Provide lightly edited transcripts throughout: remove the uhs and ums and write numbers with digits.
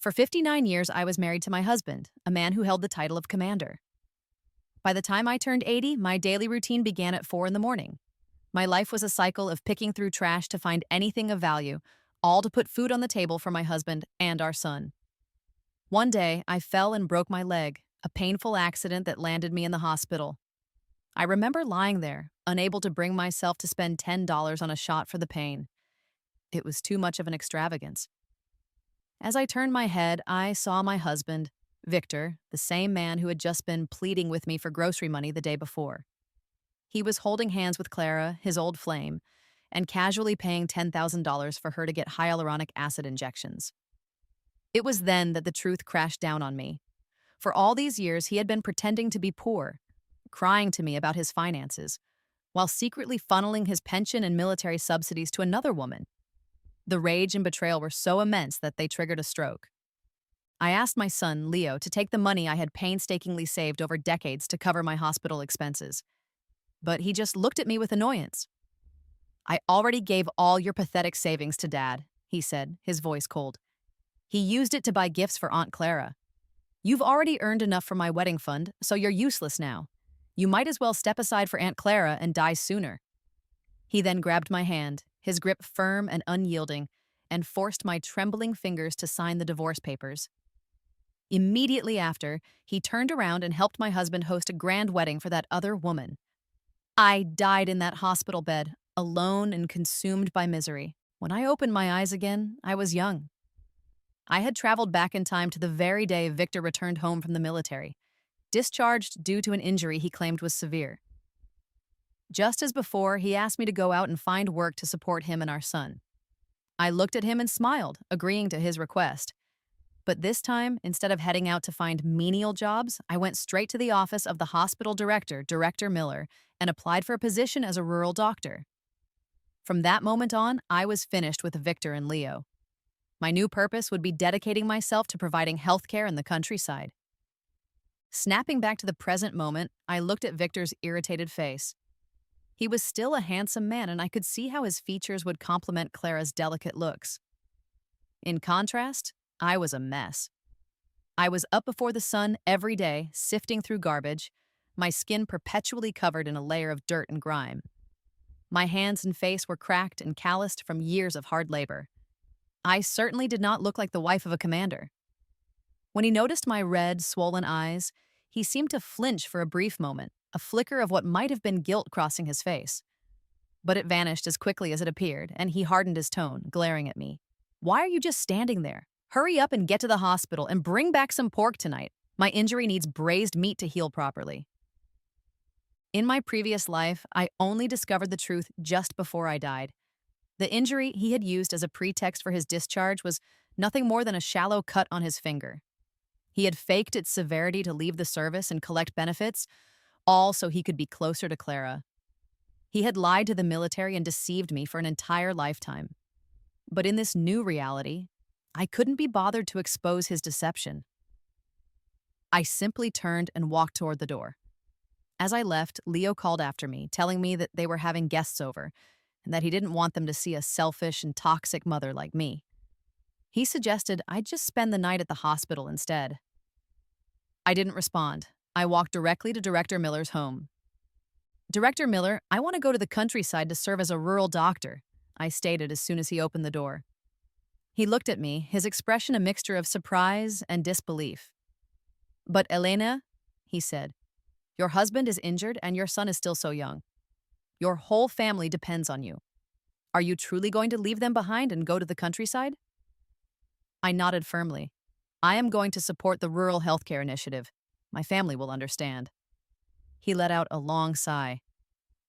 For 59 years, I was married to my husband, a man who held the title of commander. By the time I turned 80, my daily routine began at 4 in the morning. My life was a cycle of picking through trash to find anything of value, all to put food on the table for my husband and our son. One day, I fell and broke my leg, a painful accident that landed me in the hospital. I remember lying there, unable to bring myself to spend $10 on a shot for the pain. It was too much of an extravagance. As I turned my head, I saw my husband, Victor, the same man who had just been pleading with me for grocery money the day before. He was holding hands with Clara, his old flame, and casually paying $10,000 for her to get hyaluronic acid injections. It was then that the truth crashed down on me. For all these years, he had been pretending to be poor, crying to me about his finances, while secretly funneling his pension and military subsidies to another woman. The rage and betrayal were so immense that they triggered a stroke. I asked my son, Leo, to take the money I had painstakingly saved over decades to cover my hospital expenses. But he just looked at me with annoyance. "I already gave all your pathetic savings to Dad," he said, his voice cold. "He used it to buy gifts for Aunt Clara. You've already earned enough for my wedding fund, so you're useless now. You might as well step aside for Aunt Clara and die sooner." He then grabbed my hand, his grip firm and unyielding, and forced my trembling fingers to sign the divorce papers. Immediately after, he turned around and helped my husband host a grand wedding for that other woman. I died in that hospital bed, alone and consumed by misery. When I opened my eyes again, I was young. I had traveled back in time to the very day Victor returned home from the military, discharged due to an injury he claimed was severe. Just as before, he asked me to go out and find work to support him and our son. I looked at him and smiled, agreeing to his request. But this time, instead of heading out to find menial jobs, I went straight to the office of the hospital director, Director Miller, and applied for a position as a rural doctor. From that moment on, I was finished with Victor and Leo. My new purpose would be dedicating myself to providing healthcare in the countryside. Snapping back to the present moment, I looked at Victor's irritated face. He was still a handsome man, and I could see how his features would complement Clara's delicate looks. In contrast, I was a mess. I was up before the sun every day, sifting through garbage, my skin perpetually covered in a layer of dirt and grime. My hands and face were cracked and calloused from years of hard labor. I certainly did not look like the wife of a commander. When he noticed my red, swollen eyes, he seemed to flinch for a brief moment, a flicker of what might have been guilt crossing his face. But it vanished as quickly as it appeared, and he hardened his tone, glaring at me. "Why are you just standing there? Hurry up and get to the hospital and bring back some pork tonight. My injury needs braised meat to heal properly." In my previous life, I only discovered the truth just before I died. The injury he had used as a pretext for his discharge was nothing more than a shallow cut on his finger. He had faked its severity to leave the service and collect benefits, all so he could be closer to Clara. He had lied to the military and deceived me for an entire lifetime. But in this new reality, I couldn't be bothered to expose his deception. I simply turned and walked toward the door. As I left, Leo called after me, telling me that they were having guests over, and that he didn't want them to see a selfish and toxic mother like me. He suggested I'd just spend the night at the hospital instead. I didn't respond. I walked directly to Director Miller's home. "Director Miller, I want to go to the countryside to serve as a rural doctor," I stated as soon as he opened the door. He looked at me, his expression a mixture of surprise and disbelief. "But Elena," he said, "your husband is injured and your son is still so young. Your whole family depends on you. Are you truly going to leave them behind and go to the countryside?" I nodded firmly. "I am going to support the Rural Healthcare Initiative. My family will understand." He let out a long sigh.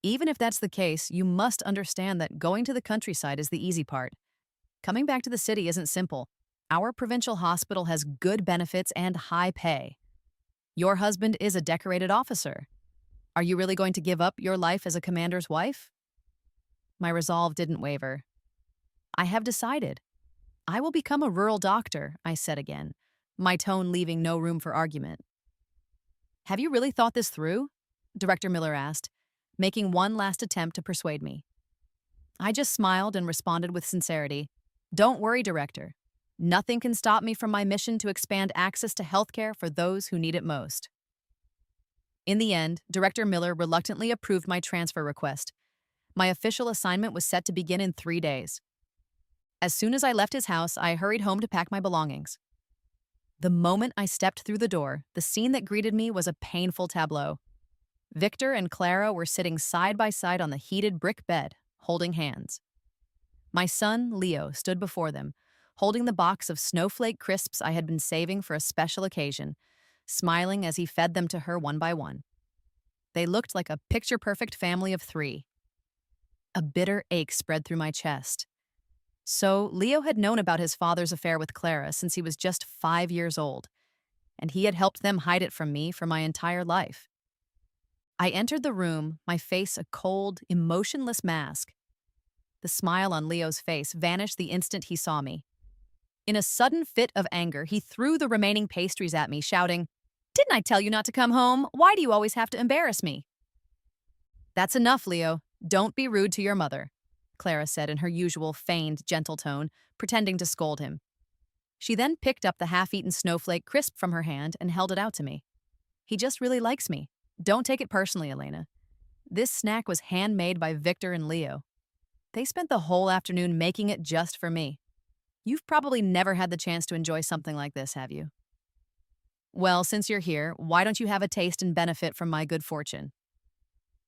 "Even if that's the case, you must understand that going to the countryside is the easy part. Coming back to the city isn't simple. Our provincial hospital has good benefits and high pay. Your husband is a decorated officer. Are you really going to give up your life as a commander's wife?" My resolve didn't waver. "I have decided. I will become a rural doctor," I said again, my tone leaving no room for argument. "Have you really thought this through?" Director Miller asked, making one last attempt to persuade me. I just smiled and responded with sincerity. "Don't worry, Director. Nothing can stop me from my mission to expand access to healthcare for those who need it most. In the end, Director Miller reluctantly approved my transfer request. My official assignment was set to begin in 3 days. As soon as I left his house, I hurried home to pack my belongings. The moment I stepped through the door, the scene that greeted me was a painful tableau. Victor and Clara were sitting side by side on the heated brick bed, holding hands. My son, Leo, stood before them, holding the box of snowflake crisps I had been saving for a special occasion, smiling as he fed them to her one by one. They looked like a picture-perfect family of 3. A bitter ache spread through my chest. So, Leo had known about his father's affair with Clara since he was just 5 years old, and he had helped them hide it from me for my entire life. I entered the room, my face a cold, emotionless mask. The smile on Leo's face vanished the instant he saw me. In a sudden fit of anger, he threw the remaining pastries at me, shouting, "Didn't I tell you not to come home? Why do you always have to embarrass me?" "That's enough, Leo. Don't be rude to your mother," Clara said in her usual feigned, gentle tone, pretending to scold him. She then picked up the half-eaten snowflake crisp from her hand and held it out to me. "He just really likes me. Don't take it personally, Elena. This snack was handmade by Victor and Leo. They spent the whole afternoon making it just for me. You've probably never had the chance to enjoy something like this, have you? Well, since you're here, why don't you have a taste and benefit from my good fortune?"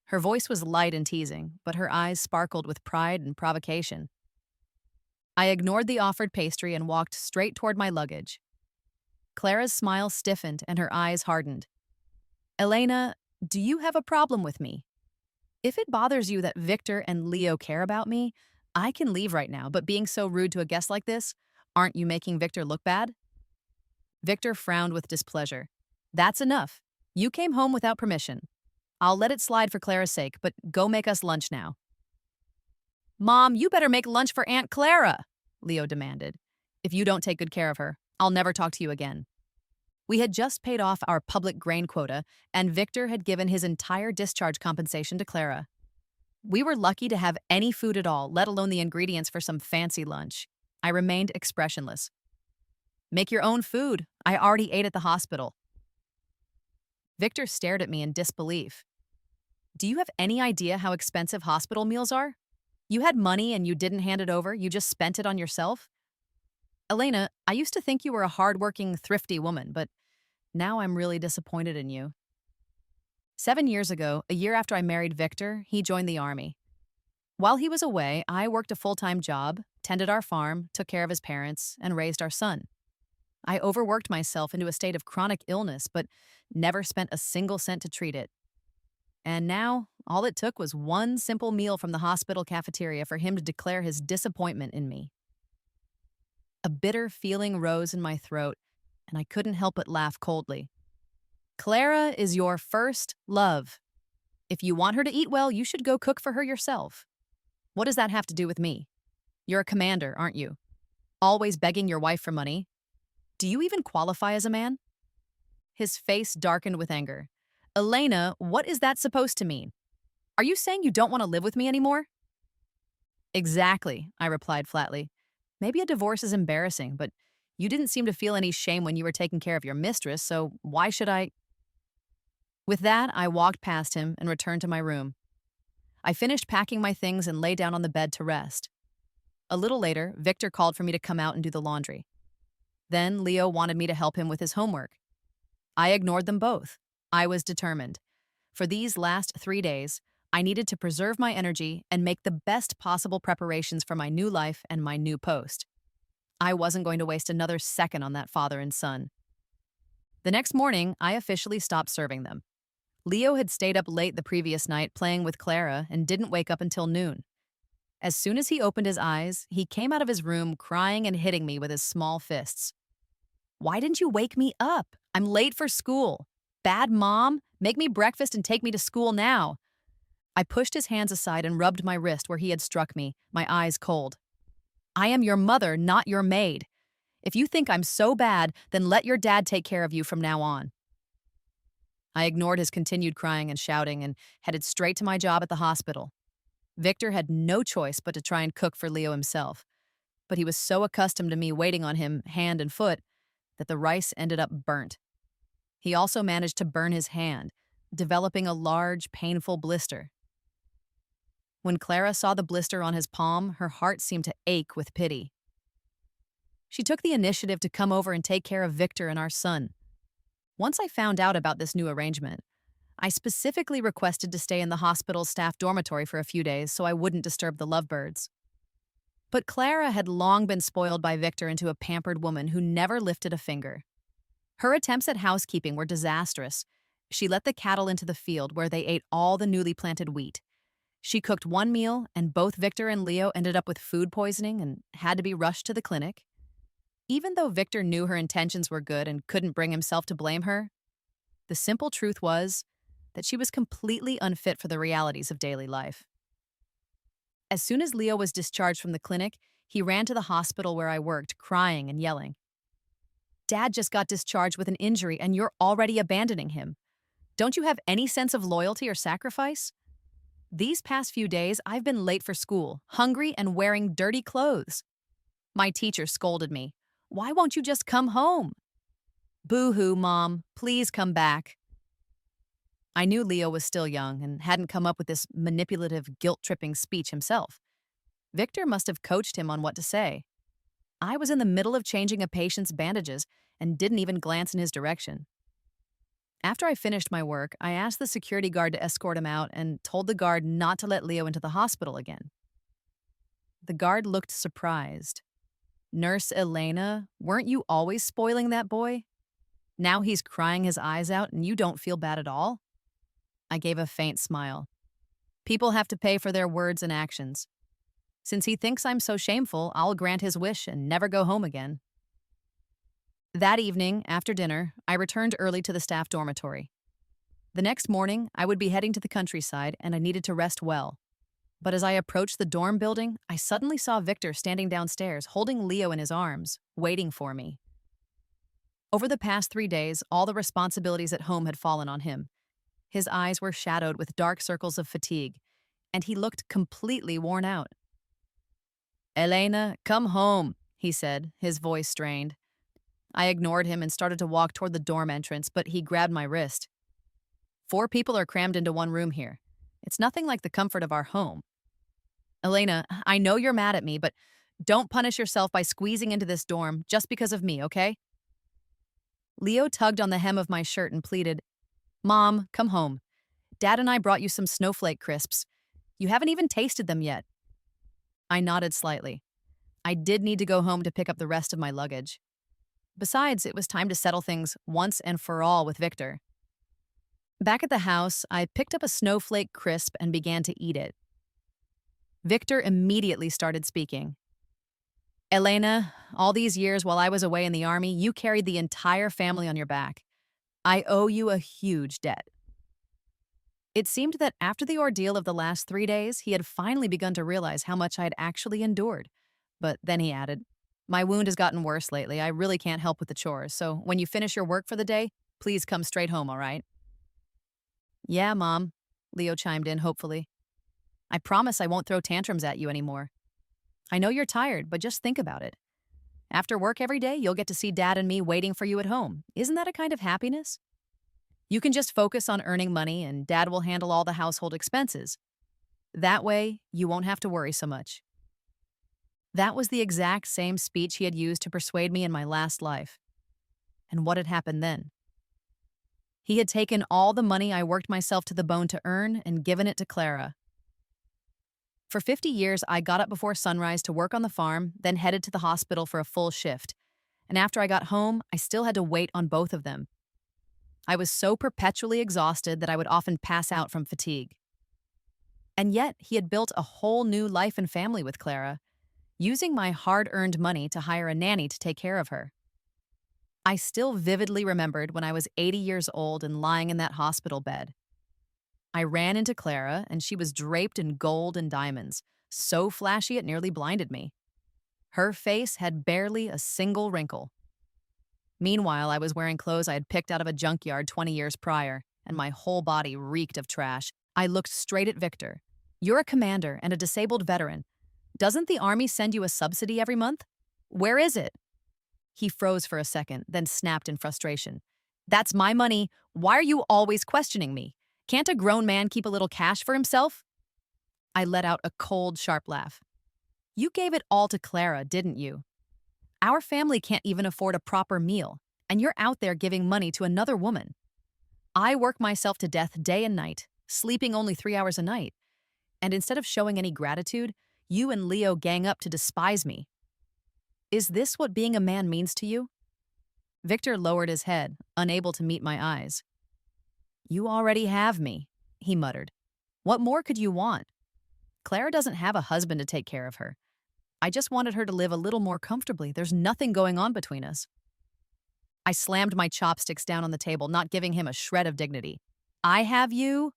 Her voice was light and teasing, but her eyes sparkled with pride and provocation. I ignored the offered pastry and walked straight toward my luggage. Clara's smile stiffened and her eyes hardened. "Elena, do you have a problem with me? If it bothers you that Victor and Leo care about me, I can leave right now, but being so rude to a guest like this, aren't you making Victor look bad?" Victor frowned with displeasure. "That's enough. You came home without permission. I'll let it slide for Clara's sake, but go make us lunch now." "Mom, you better make lunch for Aunt Clara," Leo demanded. "If you don't take good care of her, I'll never talk to you again." We had just paid off our public grain quota, and Victor had given his entire discharge compensation to Clara. We were lucky to have any food at all, let alone the ingredients for some fancy lunch. I remained expressionless. "Make your own food. I already ate at the hospital." Victor stared at me in disbelief. "Do you have any idea how expensive hospital meals are? You had money and you didn't hand it over, you just spent it on yourself? Elena, I used to think you were a hardworking, thrifty woman, but now I'm really disappointed in you." 7 years ago, a year after I married Victor, he joined the army. While he was away, I worked a full-time job, tended our farm, took care of his parents, and raised our son. I overworked myself into a state of chronic illness, but never spent a single cent to treat it. And now, all it took was one simple meal from the hospital cafeteria for him to declare his disappointment in me. A bitter feeling rose in my throat, and I couldn't help but laugh coldly. "Clara is your first love. If you want her to eat well, you should go cook for her yourself. What does that have to do with me? You're a commander, aren't you? Always begging your wife for money. Do you even qualify as a man?" His face darkened with anger. "Elena, what is that supposed to mean? Are you saying you don't want to live with me anymore?" "Exactly," I replied flatly. "Maybe a divorce is embarrassing, but you didn't seem to feel any shame when you were taking care of your mistress, so why should I—" With that, I walked past him and returned to my room. I finished packing my things and lay down on the bed to rest. A little later, Victor called for me to come out and do the laundry. Then Leo wanted me to help him with his homework. I ignored them both. I was determined. For these last 3 days, I needed to preserve my energy and make the best possible preparations for my new life and my new post. I wasn't going to waste another second on that father and son. The next morning, I officially stopped serving them. Leo had stayed up late the previous night playing with Clara and didn't wake up until noon. As soon as he opened his eyes, he came out of his room crying and hitting me with his small fists. "Why didn't you wake me up? I'm late for school. Bad mom, make me breakfast and take me to school now." I pushed his hands aside and rubbed my wrist where he had struck me, my eyes cold. "I am your mother, not your maid. If you think I'm so bad, then let your dad take care of you from now on." I ignored his continued crying and shouting and headed straight to my job at the hospital. Victor had no choice but to try and cook for Leo himself. but he was so accustomed to me waiting on him hand and foot that the rice ended up burnt. He also managed to burn his hand, developing a large, painful blister. When Clara saw the blister on his palm, her heart seemed to ache with pity. She took the initiative to come over and take care of Victor and our son. Once I found out about this new arrangement, I specifically requested to stay in the hospital's staff dormitory for a few days so I wouldn't disturb the lovebirds. But Clara had long been spoiled by Victor into a pampered woman who never lifted a finger. Her attempts at housekeeping were disastrous. She let the cattle into the field where they ate all the newly planted wheat. She cooked one meal, and both Victor and Leo ended up with food poisoning and had to be rushed to the clinic. Even though Victor knew her intentions were good and couldn't bring himself to blame her, the simple truth was that she was completely unfit for the realities of daily life. As soon as Leo was discharged from the clinic, he ran to the hospital where I worked, crying and yelling. "Dad just got discharged with an injury and you're already abandoning him. Don't you have any sense of loyalty or sacrifice? These past few days, I've been late for school, hungry and wearing dirty clothes. My teacher scolded me. Why won't you just come home? Boo-hoo, Mom. Please come back." I knew Leo was still young and hadn't come up with this manipulative, guilt-tripping speech himself. Victor must have coached him on what to say. I was in the middle of changing a patient's bandages and didn't even glance in his direction. After I finished my work, I asked the security guard to escort him out and told the guard not to let Leo into the hospital again. The guard looked surprised. "Nurse Elena, weren't you always spoiling that boy? Now he's crying his eyes out and you don't feel bad at all?" I gave a faint smile. People have to pay for their words and actions. Since he thinks I'm so shameful, I'll grant his wish and never go home again. That evening, after dinner, I returned early to the staff dormitory. The next morning, I would be heading to the countryside and I needed to rest well. But as I approached the dorm building, I suddenly saw Victor standing downstairs, holding Leo in his arms, waiting for me. Over the past 3 days, all the responsibilities at home had fallen on him. His eyes were shadowed with dark circles of fatigue, and he looked completely worn out. "Elena, come home," he said, his voice strained. I ignored him and started to walk toward the dorm entrance, but he grabbed my wrist. "4 people are crammed into one room here. It's nothing like the comfort of our home. Elena, I know you're mad at me, but don't punish yourself by squeezing into this dorm just because of me, okay?" Leo tugged on the hem of my shirt and pleaded, "Mom, come home. Dad and I brought you some snowflake crisps. You haven't even tasted them yet." I nodded slightly. I did need to go home to pick up the rest of my luggage. Besides, it was time to settle things once and for all with Victor. Back at the house, I picked up a snowflake crisp and began to eat it. Victor immediately started speaking. "Elena, all these years while I was away in the army, you carried the entire family on your back. I owe you a huge debt." It seemed that after the ordeal of the last 3 days, he had finally begun to realize how much I had actually endured. But then he added, "My wound has gotten worse lately. I really can't help with the chores, so when you finish your work for the day, please come straight home, all right?" "Yeah, Mom," Leo chimed in hopefully. "I promise I won't throw tantrums at you anymore. I know you're tired, but just think about it. After work every day, you'll get to see Dad and me waiting for you at home. Isn't that a kind of happiness? You can just focus on earning money and Dad will handle all the household expenses. That way, you won't have to worry so much." That was the exact same speech he had used to persuade me in my last life. And what had happened then? He had taken all the money I worked myself to the bone to earn and given it to Clara. For 50 years, I got up before sunrise to work on the farm, then headed to the hospital for a full shift. And after I got home, I still had to wait on both of them. I was so perpetually exhausted that I would often pass out from fatigue. And yet, he had built a whole new life and family with Clara, using my hard-earned money to hire a nanny to take care of her. I still vividly remembered when I was 80 years old and lying in that hospital bed. I ran into Clara, and she was draped in gold and diamonds, so flashy it nearly blinded me. Her face had barely a single wrinkle. Meanwhile, I was wearing clothes I had picked out of a junkyard 20 years prior, and my whole body reeked of trash. I looked straight at Victor. "You're a commander and a disabled veteran. Doesn't the army send you a subsidy every month? Where is it? He froze for a second, then snapped in frustration. That's my money. Why are you always questioning me? Can't a grown man keep a little cash for himself? I let out a cold, sharp laugh. You gave it all to Clara, didn't you? Our family can't even afford a proper meal, and you're out there giving money to another woman. I work myself to death day and night, sleeping only 3 hours a night. And instead of showing any gratitude, you and Leo gang up to despise me. Is this what being a man means to you? Victor lowered his head, unable to meet my eyes. You already have me, he muttered. What more could you want? Clara doesn't have a husband to take care of her. I just wanted her to live a little more comfortably. There's nothing going on between us. I slammed my chopsticks down on the table, not giving him a shred of dignity. I have you?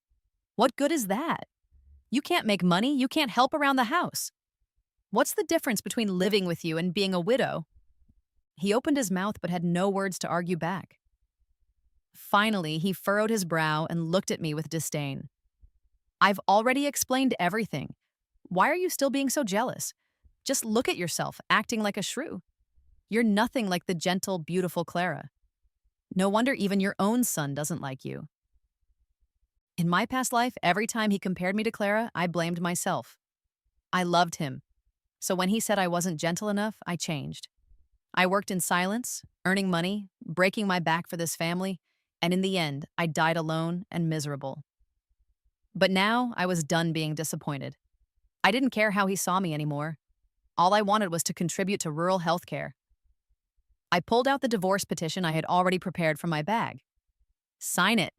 What good is that? You can't make money. You can't help around the house. What's the difference between living with you and being a widow? He opened his mouth but had no words to argue back. Finally, he furrowed his brow and looked at me with disdain. I've already explained everything. Why are you still being so jealous? Just look at yourself, acting like a shrew. You're nothing like the gentle, beautiful Clara. No wonder even your own son doesn't like you. In my past life, every time he compared me to Clara, I blamed myself. I loved him. So when he said I wasn't gentle enough, I changed. I worked in silence, earning money, breaking my back for this family, and in the end, I died alone and miserable. But now I was done being disappointed. I didn't care how he saw me anymore. All I wanted was to contribute to rural health care. I pulled out the divorce petition I had already prepared from my bag. Sign it.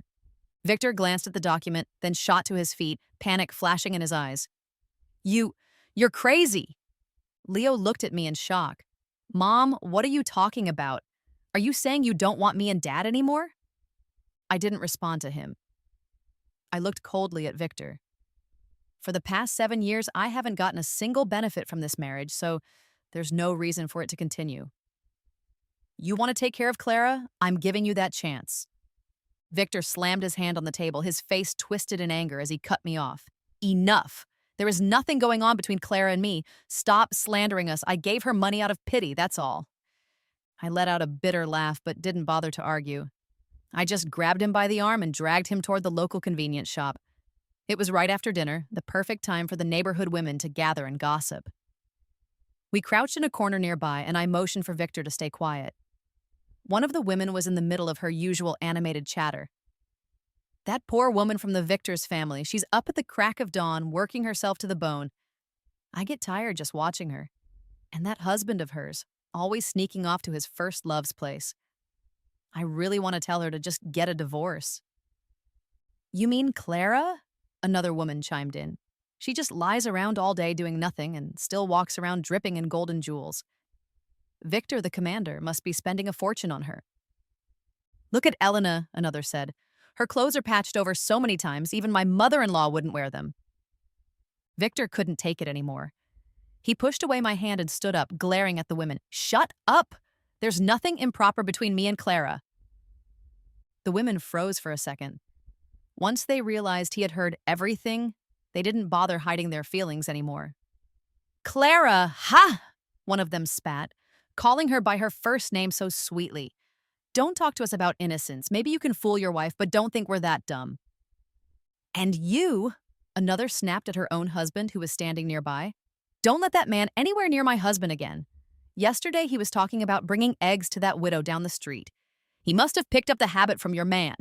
Victor glanced at the document, then shot to his feet, panic flashing in his eyes. You're crazy. Leo looked at me in shock. Mom, what are you talking about? Are you saying you don't want me and Dad anymore? I didn't respond to him. I looked coldly at Victor. For the past 7 years, I haven't gotten a single benefit from this marriage, so there's no reason for it to continue. You want to take care of Clara? I'm giving you that chance. Victor slammed his hand on the table, his face twisted in anger as he cut me off. Enough. There is nothing going on between Clara and me. Stop slandering us. I gave her money out of pity, that's all. I let out a bitter laugh, but didn't bother to argue. I just grabbed him by the arm and dragged him toward the local convenience shop. It was right after dinner, the perfect time for the neighborhood women to gather and gossip. We crouched in a corner nearby, and I motioned for Victor to stay quiet. One of the women was in the middle of her usual animated chatter. That poor woman from the Victor's family, she's up at the crack of dawn, working herself to the bone. I get tired just watching her. And that husband of hers, always sneaking off to his first love's place. I really want to tell her to just get a divorce. You mean Clara? Another woman chimed in. She just lies around all day doing nothing and still walks around dripping in golden jewels. Victor, the commander, must be spending a fortune on her. Look at Elena, another said. Her clothes are patched over so many times, even my mother-in-law wouldn't wear them. Victor couldn't take it anymore. He pushed away my hand and stood up, glaring at the women. Shut up! There's nothing improper between me and Clara. The women froze for a second. Once they realized he had heard everything, they didn't bother hiding their feelings anymore. Clara, ha! One of them spat, calling her by her first name so sweetly. Don't talk to us about innocence. Maybe you can fool your wife, but don't think we're that dumb. And you, another snapped at her own husband who was standing nearby. Don't let that man anywhere near my husband again. Yesterday he was talking about bringing eggs to that widow down the street. He must have picked up the habit from your man.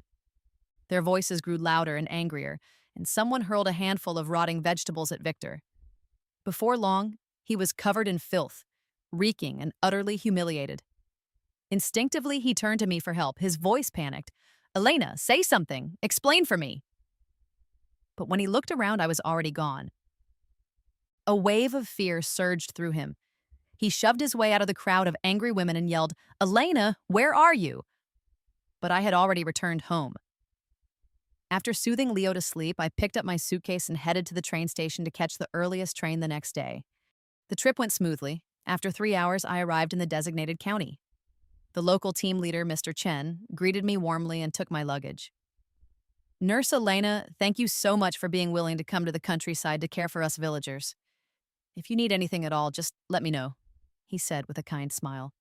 Their voices grew louder and angrier, and someone hurled a handful of rotting vegetables at Victor. Before long, he was covered in filth, reeking and utterly humiliated. Instinctively, he turned to me for help, his voice panicked. Elena, say something. Explain for me. But when he looked around, I was already gone. A wave of fear surged through him. He shoved his way out of the crowd of angry women and yelled, Elena, where are you? But I had already returned home. After soothing Leo to sleep, I picked up my suitcase and headed to the train station to catch the earliest train the next day. The trip went smoothly. After 3 hours, I arrived in the designated county. The local team leader, Mr. Chen, greeted me warmly and took my luggage. Nurse Elena, thank you so much for being willing to come to the countryside to care for us villagers. If you need anything at all, just let me know, he said with a kind smile.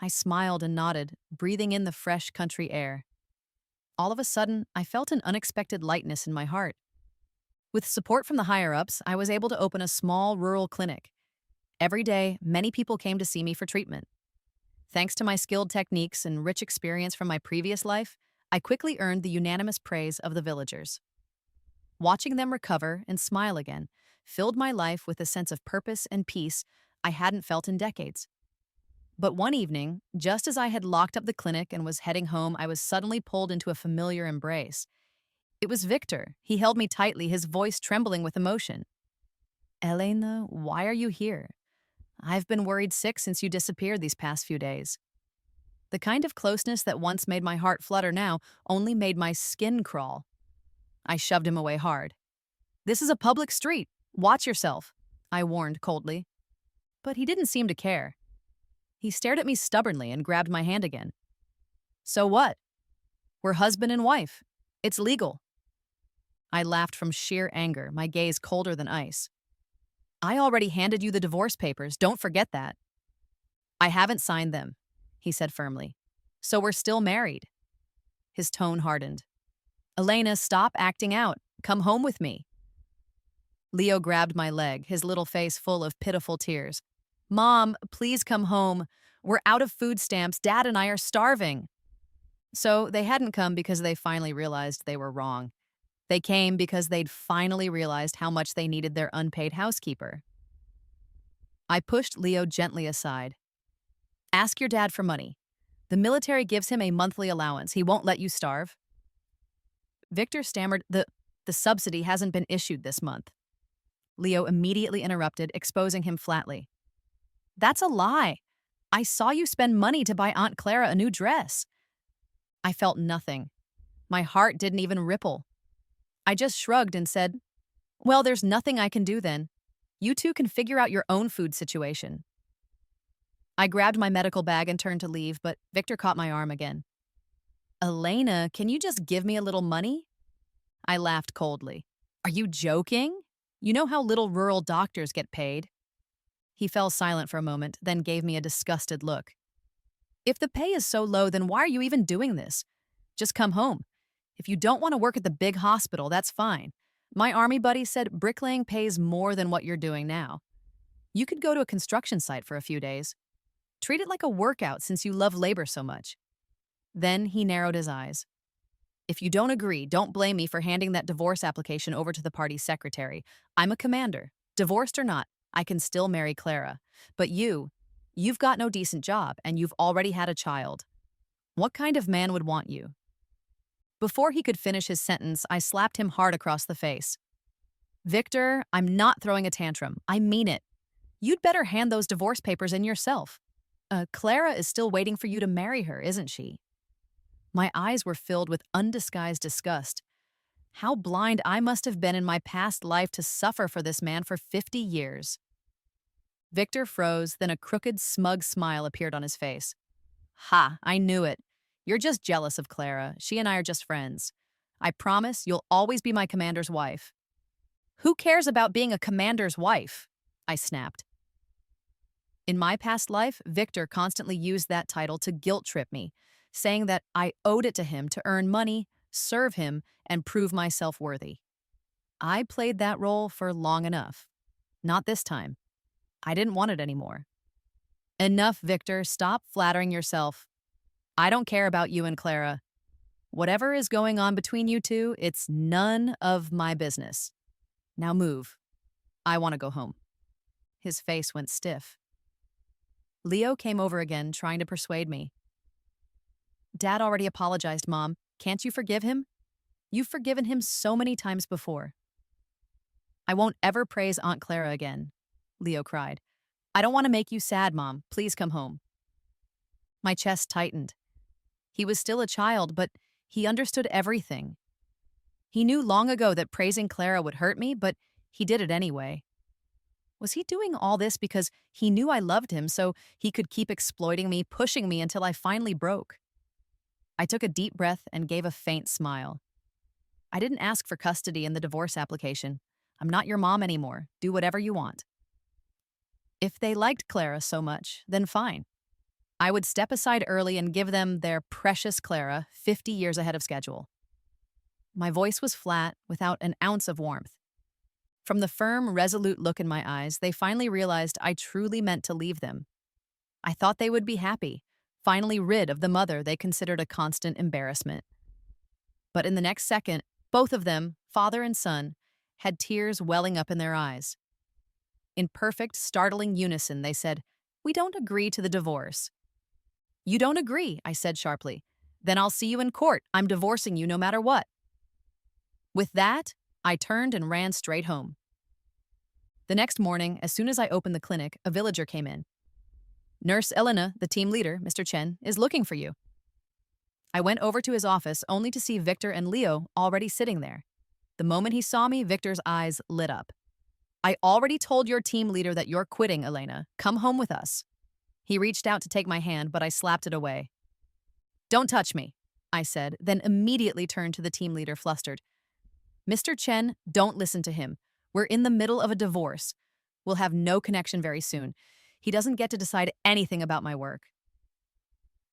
I smiled and nodded, breathing in the fresh country air. All of a sudden, I felt an unexpected lightness in my heart. With support from the higher-ups, I was able to open a small rural clinic. Every day, many people came to see me for treatment. Thanks to my skilled techniques and rich experience from my previous life, I quickly earned the unanimous praise of the villagers. Watching them recover and smile again filled my life with a sense of purpose and peace I hadn't felt in decades. But one evening, just as I had locked up the clinic and was heading home, I was suddenly pulled into a familiar embrace. It was Victor. He held me tightly, his voice trembling with emotion. Elena, why are you here? I've been worried sick since you disappeared these past few days. The kind of closeness that once made my heart flutter now only made my skin crawl. I shoved him away hard. This is a public street. Watch yourself, I warned coldly. But he didn't seem to care. He stared at me stubbornly and grabbed my hand again. So what? We're husband and wife. It's legal. I laughed from sheer anger, my gaze colder than ice. I already handed you the divorce papers, don't forget that. I haven't signed them, he said firmly. So we're still married. His tone hardened. Elena, stop acting out. Come home with me. Leo grabbed my leg, his little face full of pitiful tears. Mom, please come home. We're out of food stamps. Dad and I are starving. So they hadn't come because they finally realized they were wrong. They came because they'd finally realized how much they needed their unpaid housekeeper. I pushed Leo gently aside. Ask your dad for money. The military gives him a monthly allowance. He won't let you starve. Victor stammered, the subsidy hasn't been issued this month. Leo immediately interrupted, exposing him flatly. That's a lie. I saw you spend money to buy Aunt Clara a new dress. I felt nothing. My heart didn't even ripple. I just shrugged and said, well, there's nothing I can do then. You two can figure out your own food situation. I grabbed my medical bag and turned to leave, but Victor caught my arm again. Elena, can you just give me a little money? I laughed coldly. Are you joking? You know how little rural doctors get paid? He fell silent for a moment, then gave me a disgusted look. If the pay is so low, then why are you even doing this? Just come home. If you don't want to work at the big hospital, that's fine. My army buddy said bricklaying pays more than what you're doing now. You could go to a construction site for a few days. Treat it like a workout since you love labor so much. Then he narrowed his eyes. If you don't agree, don't blame me for handing that divorce application over to the party's secretary. I'm a commander. Divorced or not, I can still marry Clara. But you've got no decent job and you've already had a child. What kind of man would want you? Before he could finish his sentence, I slapped him hard across the face. Victor, I'm not throwing a tantrum. I mean it. You'd better hand those divorce papers in yourself. Clara is still waiting for you to marry her, isn't she? My eyes were filled with undisguised disgust. How blind I must have been in my past life to suffer for this man for 50 years. Victor froze, then a crooked, smug smile appeared on his face. Ha, I knew it. You're just jealous of Clara. She and I are just friends. I promise you'll always be my commander's wife. Who cares about being a commander's wife? I snapped. In my past life, Victor constantly used that title to guilt-trip me, saying that I owed it to him to earn money, serve him, and prove myself worthy. I played that role for long enough. Not this time. I didn't want it anymore. Enough, Victor. Stop flattering yourself. I don't care about you and Clara. Whatever is going on between you two, it's none of my business. Now move. I want to go home. His face went stiff. Leo came over again, trying to persuade me. Dad already apologized, Mom. Can't you forgive him? You've forgiven him so many times before. I won't ever praise Aunt Clara again, Leo cried. I don't want to make you sad, Mom. Please come home. My chest tightened. He was still a child, but he understood everything. He knew long ago that praising Clara would hurt me, but he did it anyway. Was he doing all this because he knew I loved him so he could keep exploiting me, pushing me until I finally broke? I took a deep breath and gave a faint smile. I didn't ask for custody in the divorce application. I'm not your mom anymore. Do whatever you want. If they liked Clara so much, then fine. I would step aside early and give them their precious Clara 50 years ahead of schedule. My voice was flat, without an ounce of warmth. From the firm, resolute look in my eyes, they finally realized I truly meant to leave them. I thought they would be happy, finally rid of the mother they considered a constant embarrassment. But in the next second, both of them, father and son, had tears welling up in their eyes. In perfect, startling unison, they said, "We don't agree to the divorce." "You don't agree," I said sharply. "Then I'll see you in court. I'm divorcing you no matter what." With that, I turned and ran straight home. The next morning, as soon as I opened the clinic, a villager came in. "Nurse Elena, the team leader, Mr. Chen, is looking for you." I went over to his office only to see Victor and Leo already sitting there. The moment he saw me, Victor's eyes lit up. "I already told your team leader that you're quitting, Elena. Come home with us." He reached out to take my hand, but I slapped it away. "Don't touch me," I said, then immediately turned to the team leader, flustered. "Mr. Chen, don't listen to him. We're in the middle of a divorce. We'll have no connection very soon. He doesn't get to decide anything about my work."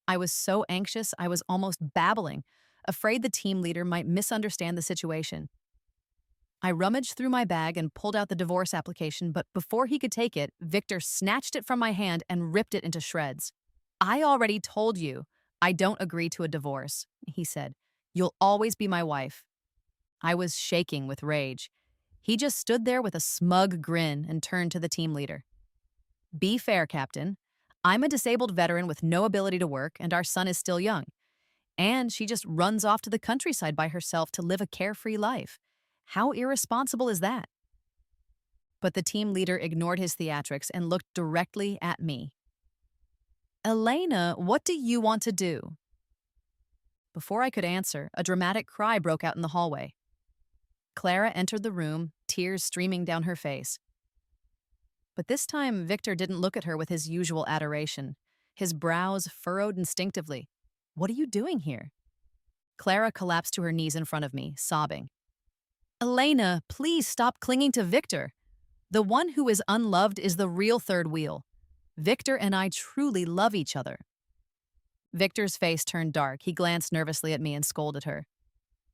I was so anxious I was almost babbling, afraid the team leader might misunderstand the situation. I rummaged through my bag and pulled out the divorce application, but before he could take it, Victor snatched it from my hand and ripped it into shreds. "I already told you I don't agree to a divorce," he said. "You'll always be my wife." I was shaking with rage. He just stood there with a smug grin and turned to the team leader. "Be fair, Captain. I'm a disabled veteran with no ability to work, and our son is still young. And she just runs off to the countryside by herself to live a carefree life. How irresponsible is that?" But the team leader ignored his theatrics and looked directly at me. "Elena, what do you want to do?" Before I could answer, a dramatic cry broke out in the hallway. Clara entered the room, tears streaming down her face. But this time, Victor didn't look at her with his usual adoration. His brows furrowed instinctively. "What are you doing here?" Clara collapsed to her knees in front of me, sobbing. "Elena, please stop clinging to Victor. The one who is unloved is the real third wheel. Victor and I truly love each other." Victor's face turned dark. He glanced nervously at me and scolded her.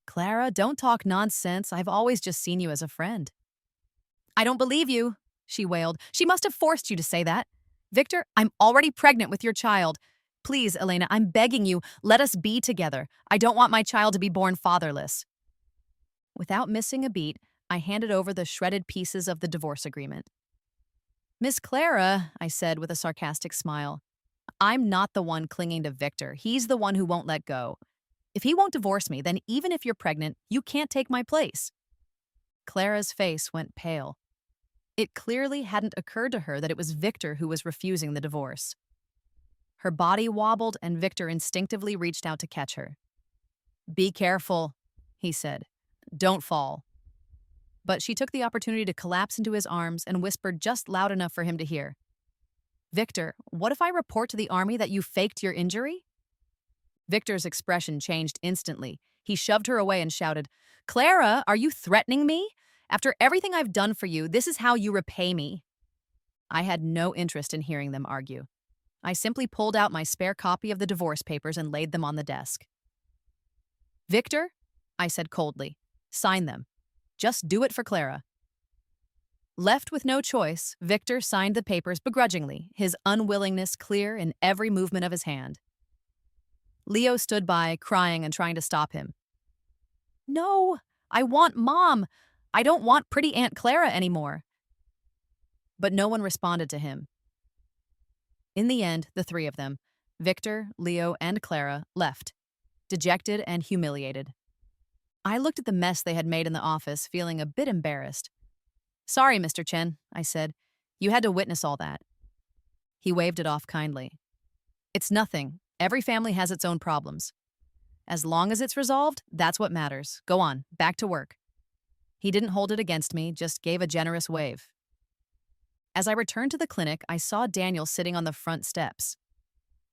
"Clara, don't talk nonsense. I've always just seen you as a friend." "I don't believe you," she wailed. "She must have forced you to say that. Victor, I'm already pregnant with your child. Please, Elena, I'm begging you, let us be together. I don't want my child to be born fatherless." Without missing a beat, I handed over the shredded pieces of the divorce agreement. "Miss Clara," I said with a sarcastic smile, "I'm not the one clinging to Victor. He's the one who won't let go. If he won't divorce me, then even if you're pregnant, you can't take my place." Clara's face went pale. It clearly hadn't occurred to her that it was Victor who was refusing the divorce. Her body wobbled, and Victor instinctively reached out to catch her. "Be careful," he said. "Don't fall." But she took the opportunity to collapse into his arms and whispered just loud enough for him to hear. "Victor, what if I report to the army that you faked your injury?" Victor's expression changed instantly. He shoved her away and shouted, "Clara, are you threatening me? After everything I've done for you, this is how you repay me." I had no interest in hearing them argue. I simply pulled out my spare copy of the divorce papers and laid them on the desk. "Victor," I said coldly, "sign them. Just do it for Clara." Left with no choice, Victor signed the papers begrudgingly, his unwillingness clear in every movement of his hand. Leo stood by, crying and trying to stop him. "No, I want Mom. I don't want pretty Aunt Clara anymore." But no one responded to him. In the end, the three of them, Victor, Leo, and Clara, left, dejected and humiliated. I looked at the mess they had made in the office, feeling a bit embarrassed. "Sorry, Mr. Chen," I said. "You had to witness all that." He waved it off kindly. "It's nothing. Every family has its own problems. As long as it's resolved, that's what matters. Go on, back to work." He didn't hold it against me, just gave a generous wave. As I returned to the clinic, I saw Daniel sitting on the front steps.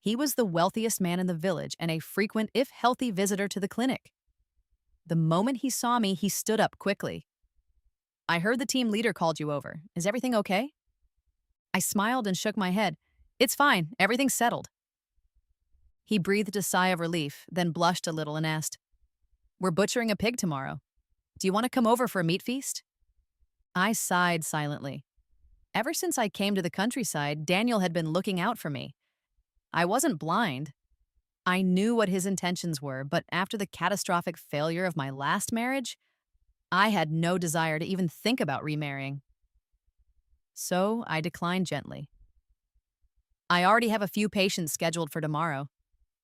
He was the wealthiest man in the village and a frequent, if healthy, visitor to the clinic. The moment he saw me, he stood up quickly. "I heard the team leader called you over. Is everything okay?" I smiled and shook my head. It's fine, everything's settled. He breathed a sigh of relief, then blushed a little and asked, We're butchering a pig tomorrow. Do you want to come over for a meat feast? I sighed silently. Ever since I came to the countryside, Daniel had been looking out for me. I wasn't blind. I knew what his intentions were, but after the catastrophic failure of my last marriage, I had no desire to even think about remarrying. So I declined gently. I already have a few patients scheduled for tomorrow.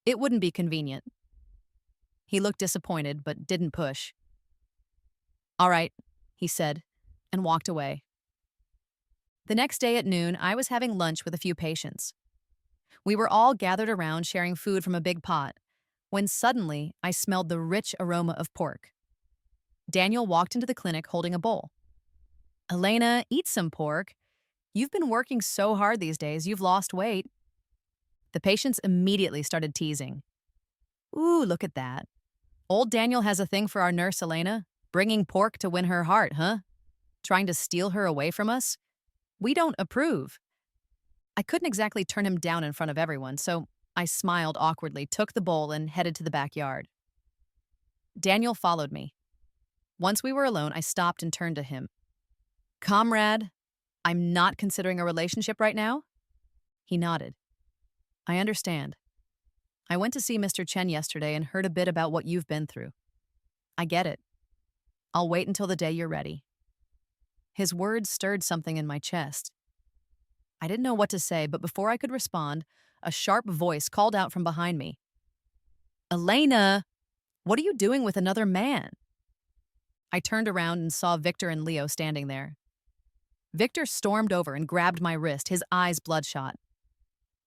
It wouldn't be convenient. He looked disappointed, but didn't push. All right, he said, and walked away. The next day at noon, I was having lunch with a few patients. We were all gathered around sharing food from a big pot, when suddenly I smelled the rich aroma of pork. Daniel walked into the clinic holding a bowl. Elena, eat some pork. You've been working so hard these days, you've lost weight. The patients immediately started teasing. Ooh, look at that. Old Daniel has a thing for our nurse, Elena, bringing pork to win her heart, huh? Trying to steal her away from us? We don't approve. I couldn't exactly turn him down in front of everyone, so I smiled awkwardly, took the bowl, and headed to the backyard. Daniel followed me. Once we were alone, I stopped and turned to him. Comrade, I'm not considering a relationship right now? He nodded. I understand. I went to see Mr. Chen yesterday and heard a bit about what you've been through. I get it. I'll wait until the day you're ready. His words stirred something in my chest. I didn't know what to say, but before I could respond, a sharp voice called out from behind me. Elena, what are you doing with another man? I turned around and saw Victor and Leo standing there. Victor stormed over and grabbed my wrist, his eyes bloodshot.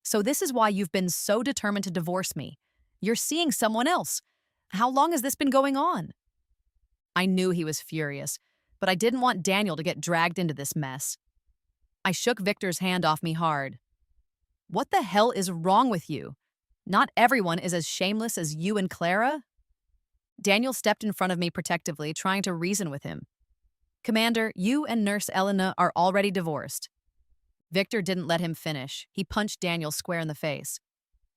So this is why you've been so determined to divorce me. You're seeing someone else. How long has this been going on? I knew he was furious, but I didn't want Daniel to get dragged into this mess. I shook Victor's hand off me hard. What the hell is wrong with you? Not everyone is as shameless as you and Clara. Daniel stepped in front of me protectively, trying to reason with him. Commander, you and Nurse Elena are already divorced. Victor didn't let him finish. He punched Daniel square in the face.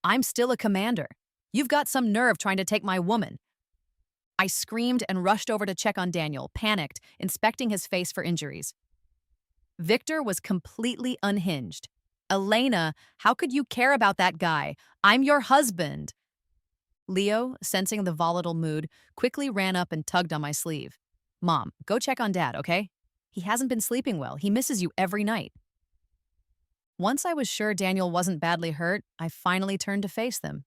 I'm still a commander. You've got some nerve trying to take my woman. I screamed and rushed over to check on Daniel, panicked, inspecting his face for injuries. Victor was completely unhinged. Elena, how could you care about that guy? I'm your husband. Leo, sensing the volatile mood, quickly ran up and tugged on my sleeve. Mom, go check on Dad, okay? He hasn't been sleeping well. He misses you every night. Once I was sure Daniel wasn't badly hurt, I finally turned to face them.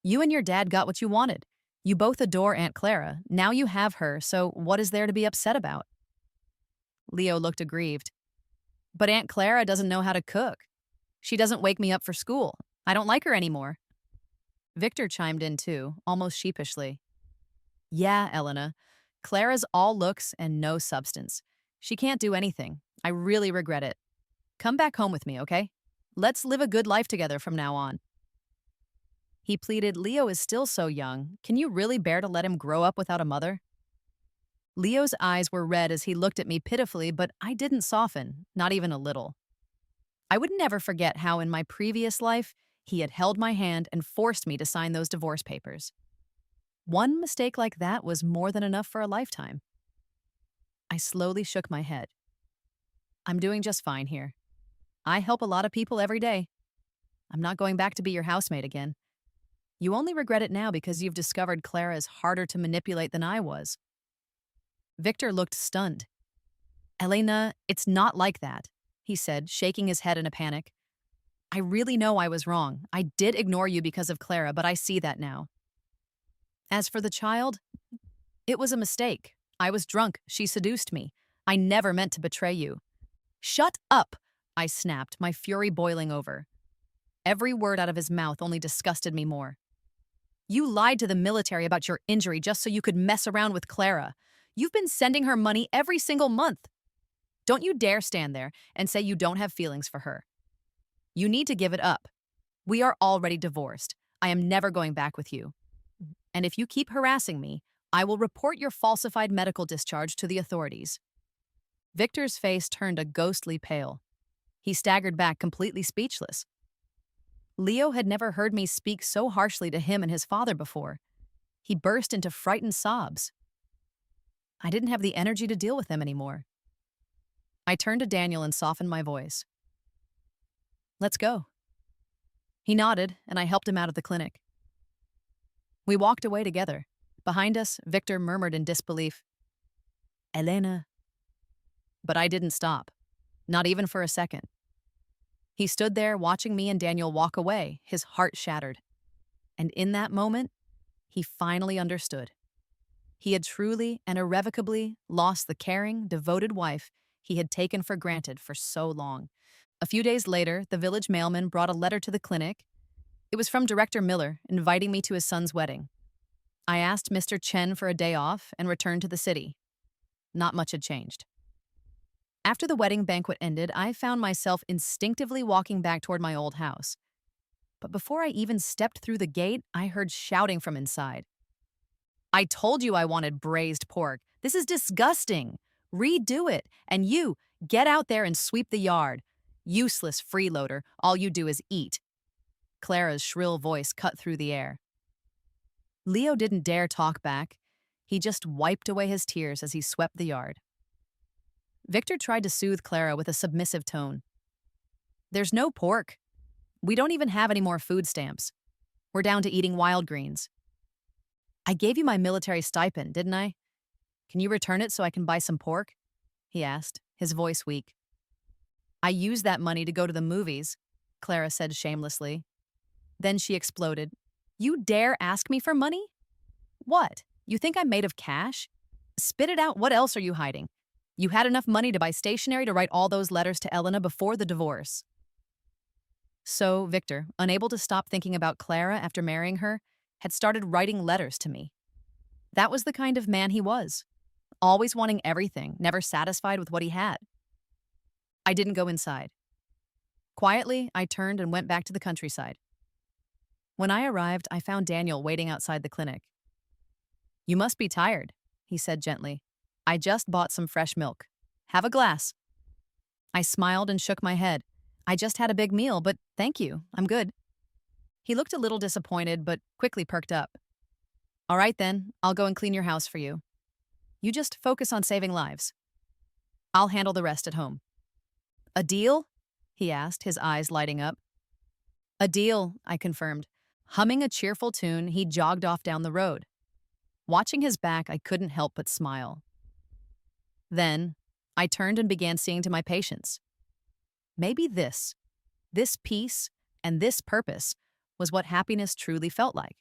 You and your dad got what you wanted. You both adore Aunt Clara. Now you have her, so what is there to be upset about? Leo looked aggrieved. But Aunt Clara doesn't know how to cook. She doesn't wake me up for school. I don't like her anymore. Victor chimed in too, almost sheepishly. Yeah, Elena. Clara's all looks and no substance. She can't do anything. I really regret it. Come back home with me, okay? Let's live a good life together from now on. He pleaded, Leo is still so young. Can you really bear to let him grow up without a mother? Leo's eyes were red as he looked at me pitifully, but I didn't soften, not even a little. I would never forget how in my previous life, he had held my hand and forced me to sign those divorce papers. One mistake like that was more than enough for a lifetime. I slowly shook my head. I'm doing just fine here. I help a lot of people every day. I'm not going back to be your housemate again. You only regret it now because you've discovered Clara is harder to manipulate than I was. Victor looked stunned. Elena, it's not like that, he said, shaking his head in a panic. I really know I was wrong. I did ignore you because of Clara, but I see that now. As for the child, it was a mistake. I was drunk. She seduced me. I never meant to betray you. Shut up, I snapped, my fury boiling over. Every word out of his mouth only disgusted me more. You lied to the military about your injury just so you could mess around with Clara. You've been sending her money every single month. Don't you dare stand there and say you don't have feelings for her. You need to give it up. We are already divorced. I am never going back with you. And if you keep harassing me, I will report your falsified medical discharge to the authorities. Victor's face turned a ghostly pale. He staggered back, completely speechless. Leo had never heard me speak so harshly to him and his father before. He burst into frightened sobs. I didn't have the energy to deal with them anymore. I turned to Daniel and softened my voice. Let's go. He nodded, and I helped him out of the clinic. We walked away together. Behind us, Victor murmured in disbelief, Elena. But I didn't stop, not even for a second. He stood there watching me and Daniel walk away, his heart shattered. And in that moment, he finally understood. He had truly and irrevocably lost the caring, devoted wife he had taken for granted for so long. A few days later, the village mailman brought a letter to the clinic. It was from Director Miller, inviting me to his son's wedding. I asked Mr. Chen for a day off and returned to the city. Not much had changed. After the wedding banquet ended, I found myself instinctively walking back toward my old house. But before I even stepped through the gate, I heard shouting from inside. I told you I wanted braised pork. This is disgusting. Redo it. And you, get out there and sweep the yard. Useless freeloader, all you do is eat. Clara's shrill voice cut through the air. Leo didn't dare talk back. He just wiped away his tears as he swept the yard. Victor tried to soothe Clara with a submissive tone. There's no pork. We don't even have any more food stamps. We're down to eating wild greens. I gave you my military stipend, didn't I? Can you return it so I can buy some pork? He asked, his voice weak. I used that money to go to the movies, Clara said shamelessly. Then she exploded. You dare ask me for money? What? You think I'm made of cash? Spit it out. What else are you hiding? You had enough money to buy stationery to write all those letters to Elena before the divorce. So Victor, unable to stop thinking about Clara after marrying her, had started writing letters to me. That was the kind of man he was, always wanting everything, never satisfied with what he had. I didn't go inside. Quietly, I turned and went back to the countryside. When I arrived, I found Daniel waiting outside the clinic. You must be tired, he said gently. I just bought some fresh milk. Have a glass. I smiled and shook my head. I just had a big meal, but thank you, I'm good. He looked a little disappointed, but quickly perked up. All right then, I'll go and clean your house for you. You just focus on saving lives. I'll handle the rest at home. A deal? He asked, his eyes lighting up. A deal, I confirmed. Humming a cheerful tune, he jogged off down the road. Watching his back, I couldn't help but smile. Then, I turned and began seeing to my patients. Maybe this peace, and this purpose was what happiness truly felt like.